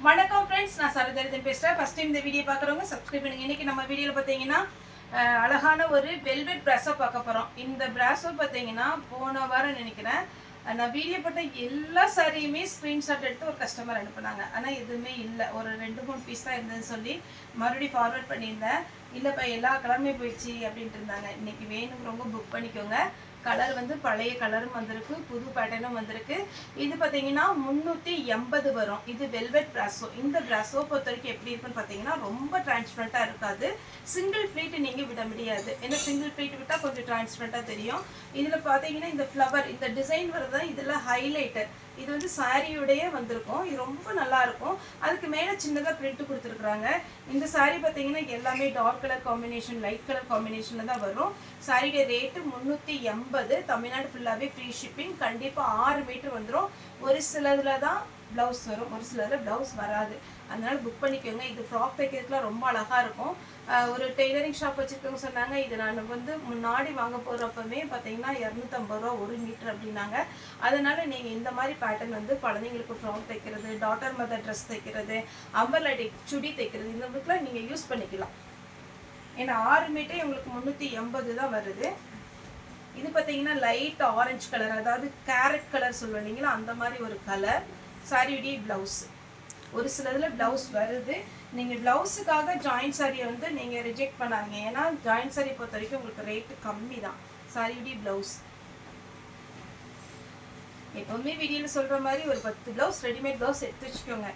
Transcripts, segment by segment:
வணக்கம் ஃப்ரெண்ட்ஸ், நான் சரதரிதன் பேசுகிறேன். ஃபஸ்ட் டைம் இந்த வீடியோ பார்க்குறவங்க சப்ஸ்கிரைப் பண்ணுங்கள். இன்றைக்கி நம்ம வீடியோவில் பார்த்தீங்கன்னா அழகான ஒரு வெல்வெட் ப்ராஸோ பார்க்க போகிறோம். இந்த ப்ராஸோ பார்த்தீங்கன்னா போன வாரம் நினைக்கிறேன் நான் வீடியோ போட்ட எல்லா சாரியுமே ஸ்க்ரீன்ஷாட் எடுத்து ஒரு கஸ்டமர் அனுப்புனாங்க. ஆனால் எதுவுமே இல்லை, ஒரு 2-3 பீஸ் தான் இருந்ததுன்னு சொல்லி மறுபடியும் ஃபார்வர்ட் பண்ணியிருந்தேன். இல்லைப்பா எல்லா கலருமே போயிடுச்சு அப்படின்ட்டு இருந்தாங்க. இன்றைக்கி வேணுங்கிறவங்க புக் பண்ணிக்கோங்க. கலர் வந்து பழைய கலரும் வந்திருக்கு, புது பேட்டர்னும் வந்திருக்கு. இது பார்த்தீங்கன்னா 380 வரும். இது வெல்வெட் ப்ராஸோ. இந்த ப்ராஸோ பொறுத்த வரைக்கும் எப்படி இருக்குன்னு பார்த்தீங்கன்னா ரொம்ப டிரான்ஸ்பரண்ட்டாக இருக்காது. சிங்கிள் ப்ளீட் நீங்கள் விட முடியாது, ஏன்னா சிங்கிள் ப்ளீட் விட்டால் கொஞ்சம் டிரான்ஸ்பரண்ட்டாக தெரியும். இதில் பார்த்தீங்கன்னா இந்த ஃப்ளவர், இந்த டிசைன் வருது, இதில் ஹைலைட்டர். இது வந்து சாரியோடையே வந்திருக்கும். இது ரொம்ப நல்லாயிருக்கும். அதுக்கு மேலே சின்னதாக பிரிண்ட் கொடுத்துருக்குறாங்க. இந்த சாரீ பார்த்தீங்கன்னா எல்லாமே dark colour combination, light colour காம்பினேஷனில் தான் வரும். சாரியோட ரேட்டு 380. தமிழ்நாடு ஃபுல்லாகவே ஃப்ரீ ஷிப்பிங். கண்டிப்பாக 6 மீட்டர் வந்துடும். ஒரு சிலதில் தான் ப்ளவுஸ் வரும், ஒரு சிலதில் ப்ளவுஸ் வராது. அதனால் புக் பண்ணிக்கோங்க. இது ஃப்ராக் தைக்கிறதுக்குலாம் ரொம்ப அழகாக இருக்கும். ஒரு டெய்லரிங் ஷாப் வச்சுருக்கவங்க சொன்னாங்க, இது நான் வந்து முன்னாடி வாங்க போகிறப்பமே பார்த்தீங்கன்னா 250 ரூபா 1 மீட்டர் அப்படின்னாங்க. அதனால் நீங்கள் இந்த மாதிரி பேட்டர்ன் வந்து குழந்தைங்களுக்கு ஃப்ராக் தைக்கிறது, டாட்டர் மதர் ட்ரெஸ் தைக்கிறது, அம்பர்லா சுடி தைக்கிறது, இந்த புக்கெலாம் நீங்கள் யூஸ் பண்ணிக்கலாம். ஏன்னா 6 மீட்டர் உங்களுக்கு 380 தான் வருது. இது பார்த்தீங்கன்னா லைட் ஆரஞ்சு கலர், அதாவது கேரட் கலர் சொல்லுவேன் இல்லைங்களா, அந்த மாதிரி ஒரு கலர். சாரியுடைய ப்ளவுஸ் ஒரு சிலதில் ப்ளவுஸ் வருது. நீங்கள் ப்ளவுஸுக்காக ஜாயின்ட் சாரியை வந்து நீங்கள் ரிஜெக்ட் பண்ணாதீங்க, ஏன்னா ஜாயின்ட் சாரியை பொறுத்த வரைக்கும் உங்களுக்கு ரேட்டு கம்மி தான். சாரியுடைய ப்ளவுஸ் எப்போவுமே வீடியோவில் சொல்கிற மாதிரி ஒரு 10 ப்ளவுஸ் ரெடிமேட் ப்ளவுஸ் எடுத்து வச்சுக்கோங்க.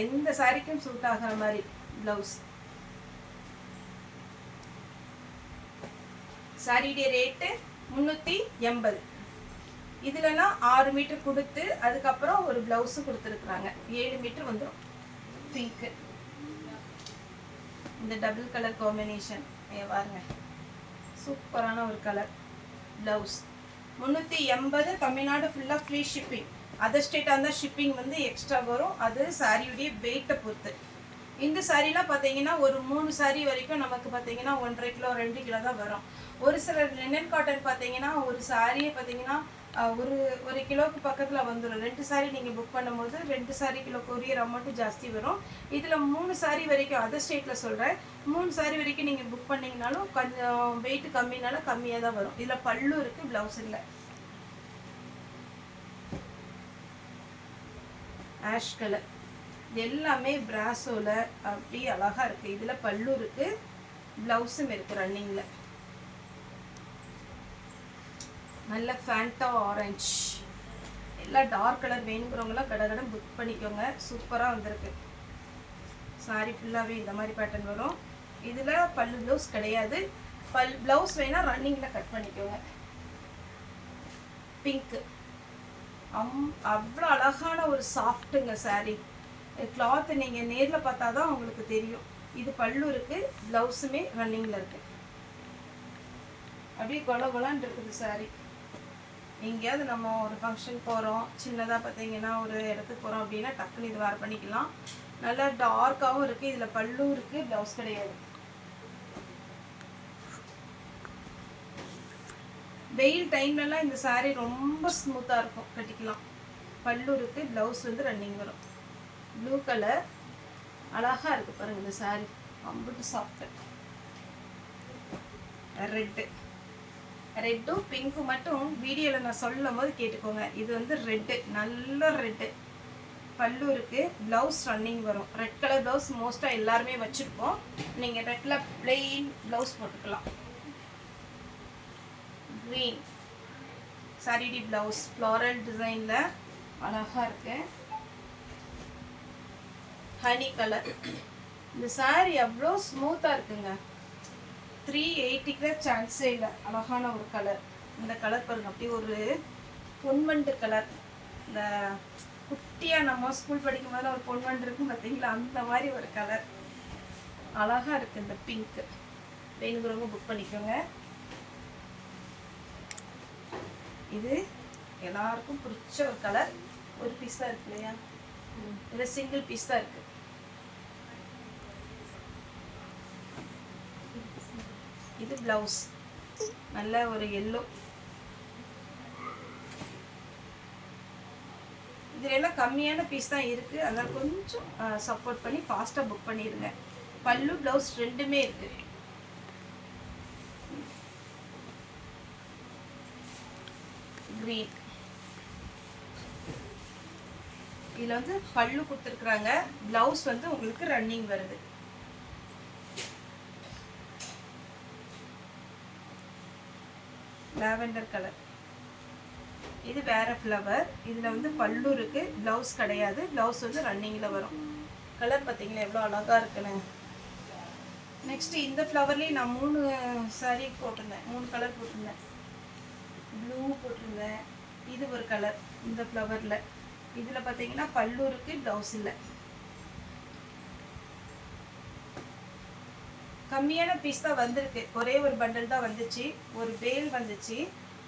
எந்த சாரிக்கும் சூட் ஆகிற மாதிரி ப்ளவுஸ். சாரியுடைய ரேட்டு 380. இதுலலாம் 6 மீட்டர் கொடுத்து அதுக்கப்புறம் ஒரு ப்ளவுஸு கொடுத்துருக்குறாங்க. 7 மீட்டர் வந்துடும். பிங்க்கு, இந்த டபுள் கலர் காம்பினேஷன் பாருங்க, சூப்பரான ஒரு கலர். ப்ளவுஸ் 380. தமிழ்நாடு ஃபுல்லாக ஃப்ரீ ஷிப்பிங். அதர் ஸ்டேட்டாக இருந்தால் ஷிப்பிங் வந்து எக்ஸ்ட்ரா வரும். அது சாரியுடைய வெயிட்டை பொறுத்து. இந்த சாரீலாம் பார்த்தீங்கன்னா ஒரு 3 சாரீ வரைக்கும் நமக்கு பார்த்தீங்கன்னா 1.5 கிலோ 2 கிலோ தான் வரும். ஒரு சில லினன் காட்டன் பார்த்தீங்கன்னா ஒரு சாரியை பார்த்தீங்கன்னா ஒரு கிலோவுக்கு பக்கத்தில் வந்துடும். 2 சாரீ நீங்கள் புக் பண்ணும்போது 2 சாரீ கிலோ கொரியர் அமௌண்ட்டு ஜாஸ்தி வரும். இதில் 3 சாரீ வரைக்கும், அதர் ஸ்டேட்டில் சொல்கிறேன், 3 சாரீ வரைக்கும் நீங்கள் புக் பண்ணிங்கனாலும் கொஞ்சம் வெயிட் கம்மினாலும் கம்மியாக தான் வரும். இதில் பல்லு இருக்குது, ப்ளவுஸ் இல்லை. Ash colour. இது எல்லாமே பிராசோவில் அப்படி அழகாக இருக்குது. இதில் பல்லு இருக்குது, ப்ளவுஸும் இருக்குது ரன்னிங்கில். நல்ல ஃபேண்டா ஆரஞ்சு. எல்லாம் டார்க் கலர் வேணுங்கிறவங்களாம் கடகடன் புக் பண்ணிக்கோங்க. சூப்பராக வந்திருக்கு. சாரி ஃபுல்லாகவே இந்த மாதிரி பேட்டர்ன் வரும். இதில் பல்லு ப்ளவுஸ் கிடையாது. ப்ளவுஸ் வேணால் ரன்னிங்கில் கட் பண்ணிக்கோங்க. பிங்க்கு அவ்வளோ அழகான ஒரு சாஃப்ட்டுங்க சாரீ. கிளாத்து நீங்கள் நேரில் பார்த்தா தான் உங்களுக்கு தெரியும். இது பல்லு இருக்குது, ப்ளவுஸுமே ரன்னிங்கில் இருக்குது. அப்படியே கொலன்னு இருக்குது சாரீ. எங்கேயாவது நம்ம ஒரு ஃபங்க்ஷன் போகிறோம், சின்னதாக பார்த்தீங்கன்னா ஒரு இடத்துக்கு போகிறோம் அப்படின்னா டக்குன்னு இது வேர் பண்ணிக்கலாம். நல்லா டார்க்காகவும் இருக்குது. இதில் பல்லு இருக்குது, ப்ளவுஸ் கிடையாது. வெயில் டைம்லலாம் இந்த சாரீ ரொம்ப ஸ்மூத்தாக இருக்கும், கட்டிக்கலாம். பல்லு இருக்குது, ப்ளவுஸ் வந்து ரன்னிங் வரும். ப்ளூ கலர் அழகாக இருக்குது பாருங்கள் இந்த சாரீ, அம்புட்டு சாஃப்ட்டு. ரெட்டும் பிங்க்கும் மட்டும் வீடியோவில் நான் சொல்லும் போது கேட்டுக்கோங்க. இது வந்து ரெட்டு, நல்ல ரெட்டு. பல்லு இருக்குது, ப்ளவுஸ் ரன்னிங் வரும். ரெட் கலர் ப்ளவுஸ் மோஸ்ட்டாக எல்லாருமே வச்சுருப்போம். நீங்கள் ரெட்டில் பிளெயின் ப்ளவுஸ் போட்டுக்கலாம். க்ரீன் சாரிடி ப்ளவுஸ் ஃப்ளாரல் டிசைனில் அழகாக இருக்குது. Honey colour. இந்த சாரீ அவ்வளோ ஸ்மூத்தாக இருக்குங்க. 380 சான்ஸே இல்லை. அழகான ஒரு கலர். இந்த கலர் பாருங்கள், அப்படியே ஒரு பொன்வண்டு கலர். இந்த குட்டியாக நம்ம ஸ்கூல் படிக்கும் போதில் ஒரு பொன்வண்டு இருக்கும் பார்த்தீங்களா, அந்த மாதிரி ஒரு கலர். அழகாக இருக்குது இந்த பிங்க்கு. வேணுங்கிறவங்க புக் பண்ணிக்கோங்க. இது எல்லாருக்கும் பிடிச்ச ஒரு கலர். ஒரு பீஸ் தான் இருக்கு இல்லையா, இதில் சிங்கிள் பீஸ் தான் இருக்குது. இது ப்ளவுஸ் நல்ல ஒரு எல்லோ. இதில் எல்லாம் கம்மியான பீஸ் தான் இருக்குது, அதனால் கொஞ்சம் சப்போர்ட் பண்ணி ஃபாஸ்ட்டாக புக் பண்ணிடுங்க. பல்லு ப்ளவுஸ் ரெண்டுமே இருக்குது. க்ரீன் இதில் வந்து பல்லு கொடுத்துருக்குறாங்க, ப்ளவுஸ் வந்து உங்களுக்கு ரன்னிங் வருது. லாவெண்டர் கலர், இது வேற ஃப்ளவர். இதில் வந்து பல்லு இருக்கு, ப்ளவுஸ் கிடையாது. ப்ளவுஸ் வந்து ரன்னிங்கில் வரும். கலர் பார்த்தீங்களா எவ்வளோ அழகாக இருக்குன்னு. நெக்ஸ்ட் இந்த ஃப்ளவர்லேயே நான் 3 சாரீ போட்டிருந்தேன், 3 கலர் போட்டிருந்தேன். ப்ளூ போட்டிருந்தேன், இது ஒரு கலர் இந்த ஃப்ளவரில். இதில் பார்த்தீங்கன்னா பல்லு இருக்கு, ப்ளவுஸ் இல்லை. கம்மியான பீஸ் தான் வந்திருக்கு, ஒரே ஒரு பண்டல் தான் வந்துச்சு, ஒரு பேல் வந்துச்சு.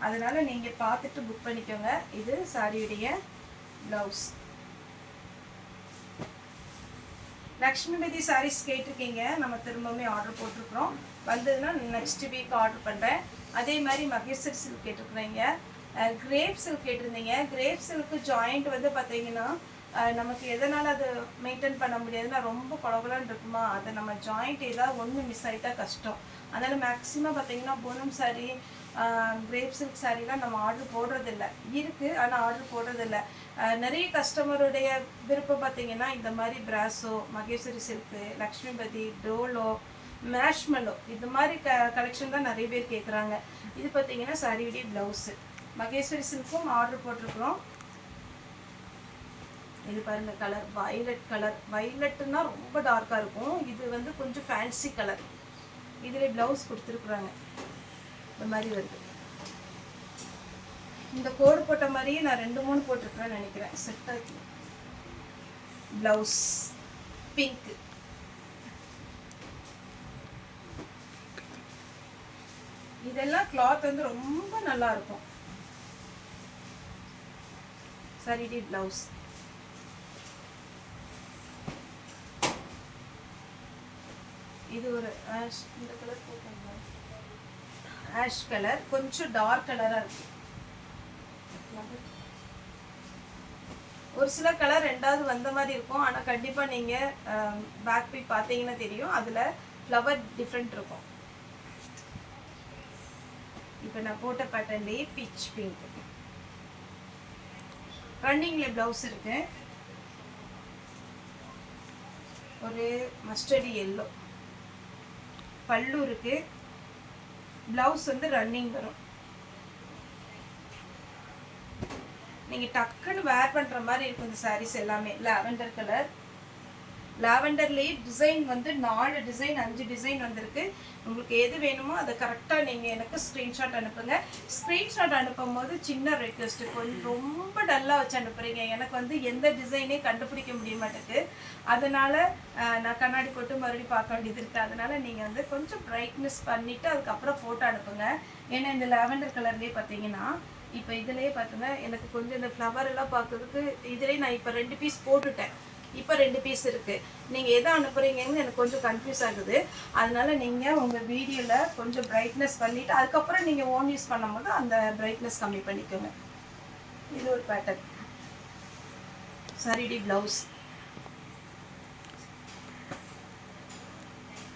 அதனால் நீங்கள் பார்த்துட்டு புக் பண்ணிக்கோங்க. இது சாரியுடைய ப்ளவுஸ். லக்ஷ்மிபதி சாரீஸ் கேட்டிருக்கீங்க, நம்ம திரும்பவுமே ஆர்டர் போட்டிருக்கிறோம். வந்ததுன்னா நெக்ஸ்ட் வீக் ஆர்டர் பண்ணுறேன். அதே மாதிரி மகேஸ்வர் சில்க் கேட்டிருக்குறீங்க, கிரேப் சில்க் கேட்டிருந்தீங்க. கிரேப் சில்க்கு ஜாயிண்ட் வந்து பார்த்தீங்கன்னா நமக்கு எதனால் அது மெயின்டைன் பண்ண முடியாதுன்னா ரொம்ப குழகுலான்னு இருக்குமா, அதை நம்ம ஜாயிண்ட் ஏதாவது ஒன்று மிஸ் ஆகிட்டா கஷ்டம். அதனால் மேக்ஸிமம் பார்த்தீங்கன்னா பூனம் சாரீ, கிரேப் சில்க் சாரீலாம் நம்ம ஆர்டர் போடுறதில்ல. இருக்குது, ஆனால் ஆர்டர் போடுறதில்ல. நிறைய கஸ்டமருடைய விருப்பம் பார்த்தீங்கன்னா இந்த மாதிரி brasso, Maheswari silk, Lakshmipathi, Dolo, marshmallow இது மாதிரி கலெக்ஷன் தான் நிறைய பேர் கேட்குறாங்க. இது பார்த்தீங்கன்னா சாரியுடைய ப்ளவுஸு. மகேஸ்வரி சில்க்கும் ஆர்டர் போட்டிருக்கிறோம். இது பாருங்கள் கலர் வயலட் கலர். வயலட்டுன்னா ரொம்ப டார்க்காக இருக்கும், இது வந்து கொஞ்சம் ஃபேன்சி கலர். இதில் ப்ளவுஸ் கொடுத்துருக்குறாங்க, இந்த மாதிரி வருது. இந்த கோடு போட்ட மாதிரியே நான் 2-3 போட்டிருக்கிறேன்னு நினைக்கிறேன். செட் ஆகி ப்ளவுஸ் பிங்க். இதெல்லாம் கிளாத் வந்து ரொம்ப நல்லா இருக்கும். சரிடி ப்ளவுஸ். இது ஒரு ஆஷ், இந்த கலர் போட்டாங்க, ஆஷ் கலர், கொஞ்சம் டார்க் கலராக இருக்கு. ஒரு சில கலர் ரெண்டாவது வந்த மாதிரி இருக்கும், ஆனால் கண்டிப்பாக நீங்கள் பேக் போய் பார்த்தீங்கன்னா தெரியும், அதில் ஃப்ளவர் டிஃப்ரெண்ட் இருக்கும். இப்போ நான் போட்ட பேட்டர்ன்லேயே பீச் பிங்க். ரன்னிங்கில் ப்ளவுஸ் இருக்கு, ஒரு மஸ்டர்டி எல்லோ. பல்லு இருக்கு, ப்ளவுஸ் வந்து ரன்னிங் வரும். நீங்கள் டக்குன்னு வேர் பண்ணுற மாதிரி இருக்கும் இந்த சாரீஸ் எல்லாமே. லாவெண்டர் கலர், லாவெண்டர்லேயே டிசைன் வந்து 4 டிசைன் 5 டிசைன் வந்திருக்கு. உங்களுக்கு எது வேணுமோ அதை கரெக்டாக நீங்கள் எனக்கு ஸ்க்ரீன்ஷாட் அனுப்புங்க. ஸ்க்ரீன்ஷாட் அனுப்பும் போது சின்ன ரெக்வெஸ்ட்டு, கொஞ்சம் ரொம்ப டல்லாக வச்சு அனுப்புகிறீங்க, எனக்கு வந்து எந்த டிசைனே கண்டுபிடிக்க முடிய மாட்டேங்குது. அதனால் நான் கண்ணாடி போட்டு மறுபடியும் பார்க்க வேண்டியது இருக்குது. அதனால் நீங்கள் வந்து கொஞ்சம் ப்ரைட்னஸ் பண்ணிவிட்டு அதுக்கப்புறம் ஃபோட்டோ அனுப்புங்க. ஏன்னா இந்த லாவெண்டர் கலர்லேயே பார்த்தீங்கன்னா இப்போ இதிலேயே பார்த்துங்க, எனக்கு கொஞ்சம் இந்த ஃப்ளவர் எல்லாம் பார்க்கறதுக்கு இதிலே நான் இப்போ 2 பீஸ் போட்டுட்டேன், இப்போ 2 பீஸ் இருக்குது. நீங்கள் எதை அனுப்புகிறீங்கன்னு எனக்கு கொஞ்சம் கன்ஃபியூஸ் ஆகுது. அதனால் நீங்கள் உங்கள் வீடியோவில் கொஞ்சம் பிரைட்னஸ் பண்ணிவிட்டு அதுக்கப்புறம் நீங்கள் ஓன் யூஸ் பண்ணும்போது அந்த பிரைட்னஸ் கம்மி பண்ணிக்கோங்க. இது ஒரு பேட்டர்ன். சரிடி ப்ளவுஸ்.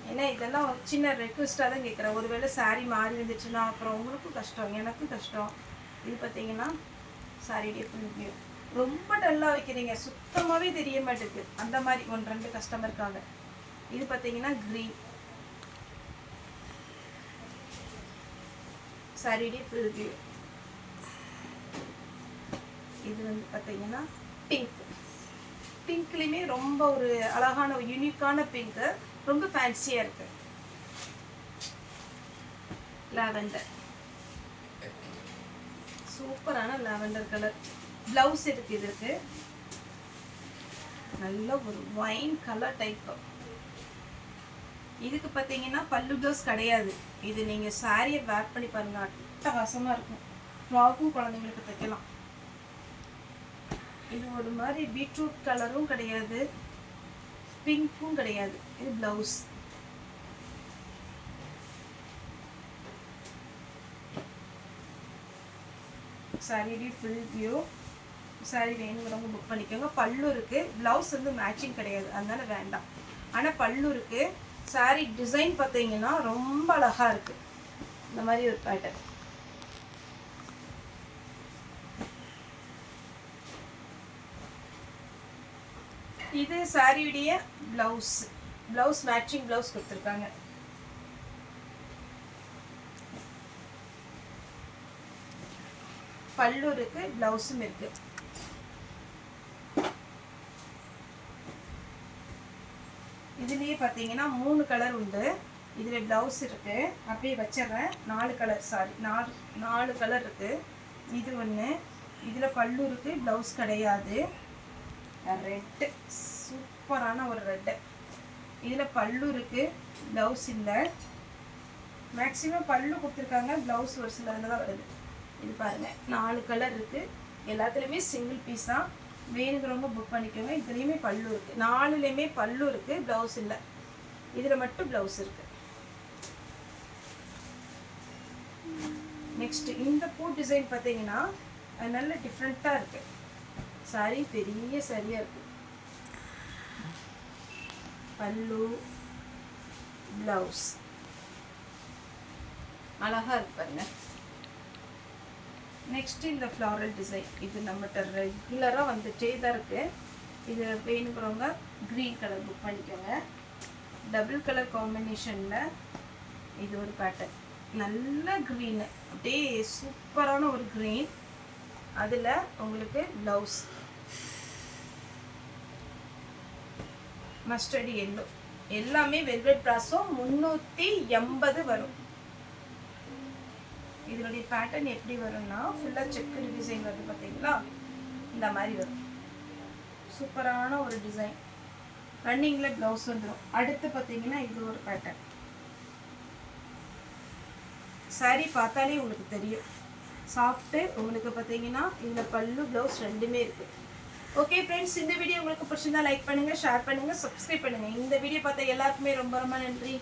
ஏன்னா இதெல்லாம் சின்ன ரெக்வெஸ்ட்டாக தான் கேட்குறேன். ஒருவேளை சாரீ மாறி வந்துச்சுன்னா அப்புறம் உங்களுக்கும் கஷ்டம், எனக்கும் கஷ்டம். இது பார்த்தீங்கன்னா சாரியுடைய ஃபுல் வியூ. ரொம்ப டல்லாக வைக்கிறீங்க, சுத்தமாகவே தெரிய மாட்டேங்குது, அந்த மாதிரி 1-2 கஸ்டமருக்காக. இது பார்த்தீங்கன்னா க்ரீன். சாரியுடைய ஃபுல் வியூ. இது வந்து பார்த்தீங்கன்னா பிங்க். பிங்க்லேயுமே ரொம்ப ஒரு அழகான யூனிக்கான பிங்க்கு, ரொம்ப ஃபேன்சியாக இருக்குது. லாவெண்டர், சூப்பரான லாவெண்டர் கலர். ப்ளவுஸ் இருக்குது, இதற்கு நல்ல ஒரு ஒயின் கலர் டைப். இதுக்கு பார்த்தீங்கன்னா பல்லு ப்ளவுஸ் கிடையாது. இது நீங்கள் சாரியை வேர் பண்ணி பாருங்க, அட்டகாசமாக இருக்கும். ஃப்ராக்கும் குழந்தைங்களுக்கு தைக்கலாம். இது ஒரு மாதிரி பீட்ரூட் கலரும் கிடையாது, பிங்க்கும் கிடையாது. இது ப்ளவுஸ். சாரியுடைய ஃபுல் வியூ. saree வேணுங்கிறவங்க புக் பண்ணிக்கோங்க. பல்லு இருக்குது. ப்ளவுஸ் வந்து மேட்சிங் கிடையாது, அதனால் வேண்டாம். ஆனால் பல்லு இருக்குது. saree டிசைன் பார்த்தீங்கன்னா ரொம்ப அழகாக இருக்குது. இந்த மாதிரி ஒரு பேட்டர்ன். இது சாரியுடைய ப்ளவுஸ் மேட்சிங் ப்ளவுஸ் கொடுத்துருக்காங்க. பல்லு இருக்கு, ப்ளவுஸும் இருக்கு. இதுலேயே பார்த்தீங்கன்னா 3 கலர் உண்டு. இதில் ப்ளவுஸ் இருக்கு. அப்படியே வச்சிடுறேன். 4 கலர், சாரி 4 கலர் இருக்கு. இது ஒன்று. இதில் பல்லு இருக்கு, ப்ளவுஸ் கிடையாது. ரெட்டு, சூப்பரான ஒரு ரெட்டு. இதில் பல்லு இருக்கு, ப்ளவுஸ் இல்லை. மேக்ஸிமம் பல்லு கொடுத்துருக்காங்க, ப்ளவுஸ் ஒரு சிலரில் தான் வருது. இது பாருங்கள், 4 கலர் இருக்குது. எல்லாத்துலேயுமே சிங்கிள் பீஸ் தான். வேணுங்கிறவங்க புக் பண்ணிக்கோங்க. இதுலேயுமே பல்லு இருக்குது. 4லேயுமே பல்லு இருக்குது, ப்ளவுஸ் இல்லை. இதில் மட்டும் ப்ளவுஸ் இருக்குது. நெக்ஸ்ட் இந்த பூ டிசைன் பார்த்தீங்கன்னா நல்ல டிஃப்ரெண்ட்டாக இருக்குது. சாரி பெரிய சரியாக இருக்குது. பல்லு, ப்ளவுஸ் அழகாக இருக்கு பாருங்க. நெக்ஸ்ட் இந்த ஃப்ளாரல் டிசைன். இது நம்மகிட்ட ரெகுலராக வந்துட்டே தான் இருக்குது. இது வேணுங்கிறவங்க க்ரீன் கலர் புக் பண்ணிக்கோங்க. டபுள் கலர் காம்பினேஷனில் இது ஒரு பேட்டர்ன். நல்ல க்ரீனு, அப்படியே சூப்பரான ஒரு க்ரீன். அதில் உங்களுக்கு ப்ளவுஸ் மஸ்டர்டு எல்லோ. எல்லாமே வெல்வெட் பிராஸோ 380 வரும். இதனுடைய பேட்டர்ன் எப்படி வரும்னா ஃபுல்லாக செக்குடு டிசைன் வருது பார்த்தீங்களா, இந்த மாதிரி வரும். சூப்பரான ஒரு டிசைன். ரன்னிங்கில் ப்ளவுஸ் வந்துடும். அடுத்து பார்த்தீங்கன்னா இது ஒரு பேட்டர்ன். சாரி பார்த்தாலே உங்களுக்கு தெரியும், சாஃப்ட்டு. உங்களுக்கு பார்த்தீங்கன்னா இந்த பல்லு ப்ளவுஸ் ரெண்டுமே இருக்குது. ஓகே ஃப்ரெண்ட்ஸ், இந்த வீடியோ உங்களுக்கு பிடிச்சிருந்தா லைக் பண்ணுங்கள், ஷேர் பண்ணுங்கள், சப்ஸ்கிரைப் பண்ணுங்கள். இந்த வீடியோ பார்த்த எல்லாருக்குமே ரொம்ப ரொம்ப நன்றி.